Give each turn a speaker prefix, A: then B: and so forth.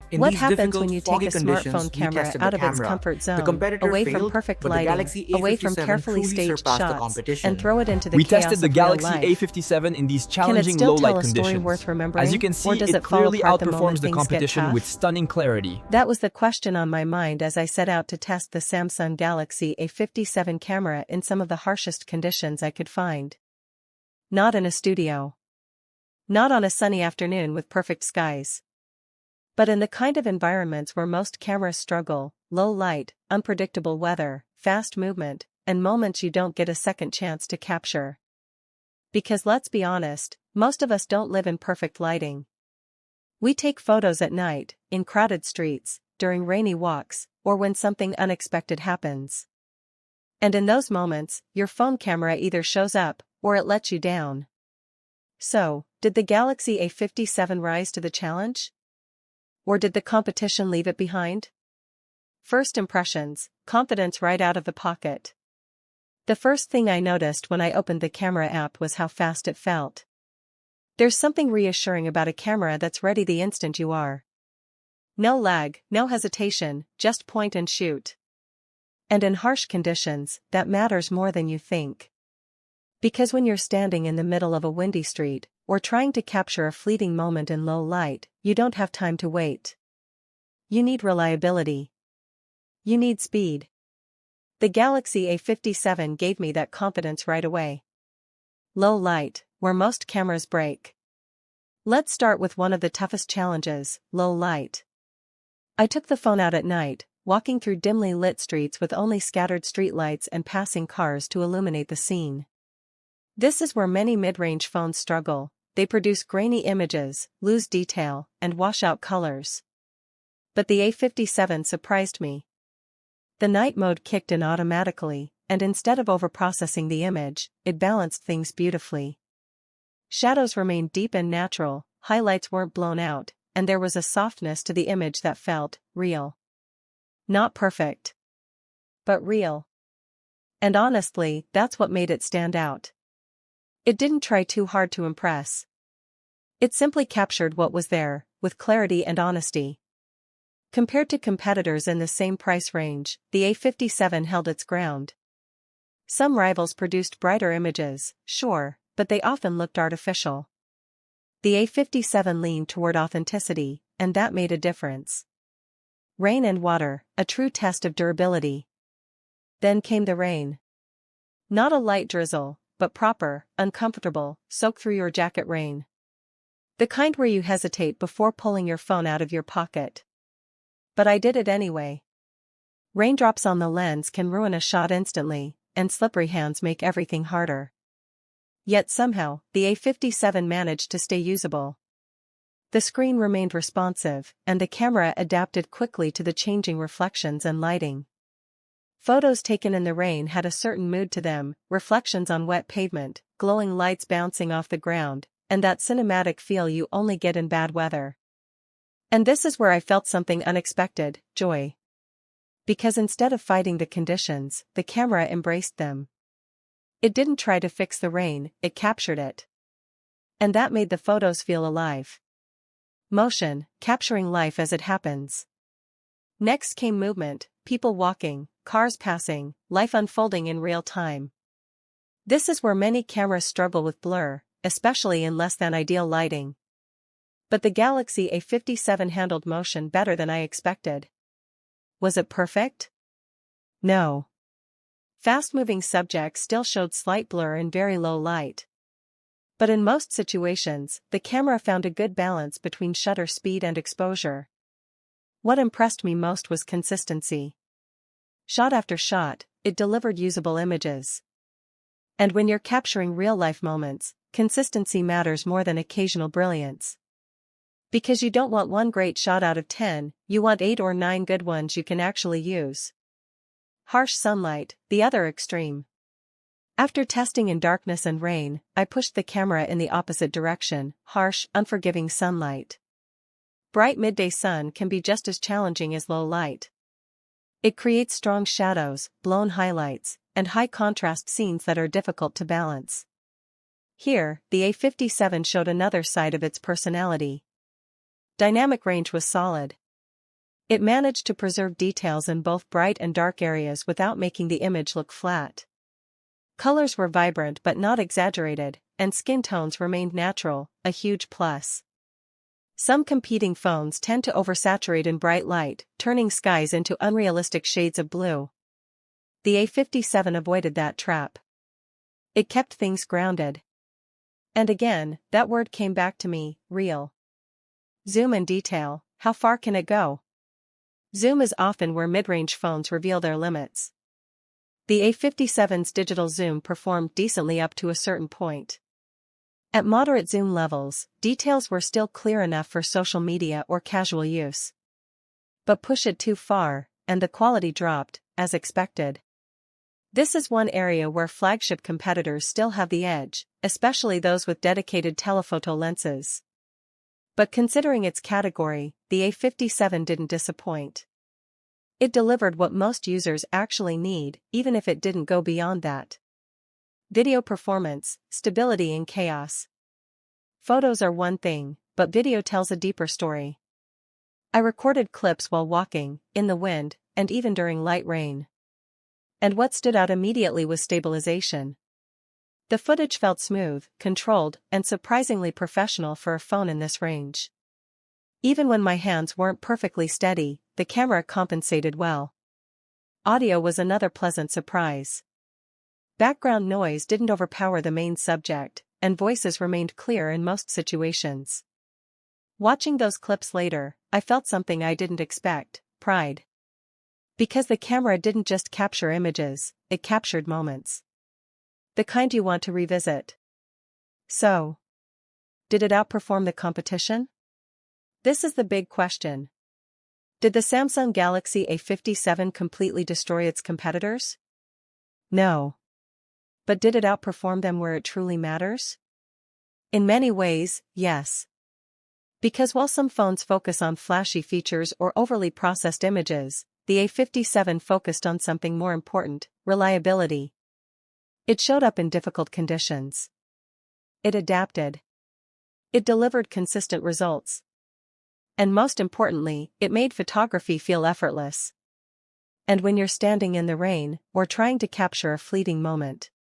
A: In
B: What
A: these
B: happens when
A: difficult,
B: you take
A: foggy
B: a smartphone
A: conditions, we
B: camera
A: tested the
B: out of its
A: camera.
B: comfort
A: The
B: zone,
A: competitor
B: away from
A: failed,
B: perfect
A: but the
B: lighting,
A: Galaxy
B: away from
A: A57
B: carefully
A: truly
B: staged
A: surpassed the
B: shots, and
A: competition.
B: throw it into the
C: We tested
B: chaos
C: the
B: of real
C: Galaxy
B: life?
C: A57 in these
B: Can it
C: challenging
B: still tell
C: low-light
B: a story worth
C: conditions. As you
B: remembering,
C: can
B: or
C: see,
B: does
C: it
B: it fall
C: clearly
B: apart the moment
C: outperforms the
B: things get
C: competition with
B: tough?
C: stunning clarity.
B: That was the question on my mind as I set out to test the Samsung Galaxy A57 camera in some of the harshest conditions I could find. Not in a studio. Not on a sunny afternoon with perfect skies. But in the kind of environments where most cameras struggle: low light, unpredictable weather, fast movement, and moments you don't get a second chance to capture. Because let's be honest, most of us don't live in perfect lighting. We take photos at night, in crowded streets, during rainy walks, or when something unexpected happens. And in those moments, your phone camera either shows up, or it lets you down. So, did the Galaxy A57 rise to the challenge? Or did the competition leave it behind? First impressions: confidence right out of the pocket. The first thing I noticed when I opened the camera app was how fast it felt. There's something reassuring about a camera that's ready the instant you are. No lag, no hesitation, just point and shoot. And in harsh conditions, that matters more than you think. Because when you're standing in the middle of a windy street, or trying to capture a fleeting moment in low light, you don't have time to wait. You need reliability. You need speed. The Galaxy A57 gave me that confidence right away. Low light, where most cameras break. Let's start with one of the toughest challenges: low light. I took the phone out at night, walking through dimly lit streets with only scattered streetlights and passing cars to illuminate the scene. This is where many mid-range phones struggle. They produce grainy images, lose detail, and wash out colors. But the A57 surprised me. The night mode kicked in automatically, and instead of overprocessing the image, it balanced things beautifully. Shadows remained deep and natural, highlights weren't blown out, and there was a softness to the image that felt real. Not perfect, but real. And honestly, that's what made it stand out. It didn't try too hard to impress. It simply captured what was there, with clarity and honesty. Compared to competitors in the same price range, the A57 held its ground. Some rivals produced brighter images, sure, but they often looked artificial. The A57 leaned toward authenticity, and that made a difference. Rain and water, a true test of durability. Then came the rain. Not a light drizzle, but proper, uncomfortable, soak through your jacket rain. The kind where you hesitate before pulling your phone out of your pocket. But I did it anyway. Raindrops on the lens can ruin a shot instantly, and slippery hands make everything harder. Yet somehow, the A57 managed to stay usable. The screen remained responsive, and the camera adapted quickly to the changing reflections and lighting. Photos taken in the rain had a certain mood to them: reflections on wet pavement, glowing lights bouncing off the ground, and that cinematic feel you only get in bad weather. And this is where I felt something unexpected: joy. Because instead of fighting the conditions, the camera embraced them. It didn't try to fix the rain, it captured it. And that made the photos feel alive. Motion, capturing life as it happens. Next came movement: people walking, cars passing, life unfolding in real time. This is where many cameras struggle with blur, especially in less than ideal lighting. But the Galaxy A57 handled motion better than I expected. Was it perfect? No. Fast-moving subjects still showed slight blur in very low light. But in most situations, the camera found a good balance between shutter speed and exposure. What impressed me most was consistency. Shot after shot, it delivered usable images. And when you're capturing real-life moments, consistency matters more than occasional brilliance. Because you don't want one great shot out of 10, you want 8 or 9 good ones you can actually use. Harsh sunlight, the other extreme. After testing in darkness and rain, I pushed the camera in the opposite direction: harsh, unforgiving sunlight. Bright midday sun can be just as challenging as low light. It creates strong shadows, blown highlights, and high-contrast scenes that are difficult to balance. Here, the A57 showed another side of its personality. Dynamic range was solid. It managed to preserve details in both bright and dark areas without making the image look flat. Colors were vibrant but not exaggerated, and skin tones remained natural, a huge plus. Some competing phones tend to oversaturate in bright light, turning skies into unrealistic shades of blue. The A57 avoided that trap. It kept things grounded. And again, that word came back to me, real. Zoom and detail, how far can it go? Zoom is often where mid-range phones reveal their limits. The A57's digital zoom performed decently up to a certain point. At moderate zoom levels, details were still clear enough for social media or casual use. But push it too far, and the quality dropped, as expected. This is one area where flagship competitors still have the edge, especially those with dedicated telephoto lenses. But considering its category, the A57 didn't disappoint. It delivered what most users actually need, even if it didn't go beyond that. Video performance, stability in chaos. Photos are one thing, but video tells a deeper story. I recorded clips while walking, in the wind, and even during light rain. And what stood out immediately was stabilization. The footage felt smooth, controlled, and surprisingly professional for a phone in this range. Even when my hands weren't perfectly steady, the camera compensated well. Audio was another pleasant surprise. Background noise didn't overpower the main subject, and voices remained clear in most situations. Watching those clips later, I felt something I didn't expect: pride. Because the camera didn't just capture images, it captured moments. The kind you want to revisit. So, did it outperform the competition? This is the big question. Did the Samsung Galaxy A57 completely destroy its competitors? No. But did it outperform them where it truly matters? In many ways, yes. Because while some phones focus on flashy features or overly processed images, the A57 focused on something more important: reliability. It showed up in difficult conditions. It adapted. It delivered consistent results. And most importantly, it made photography feel effortless. And when you're standing in the rain, or trying to capture a fleeting moment,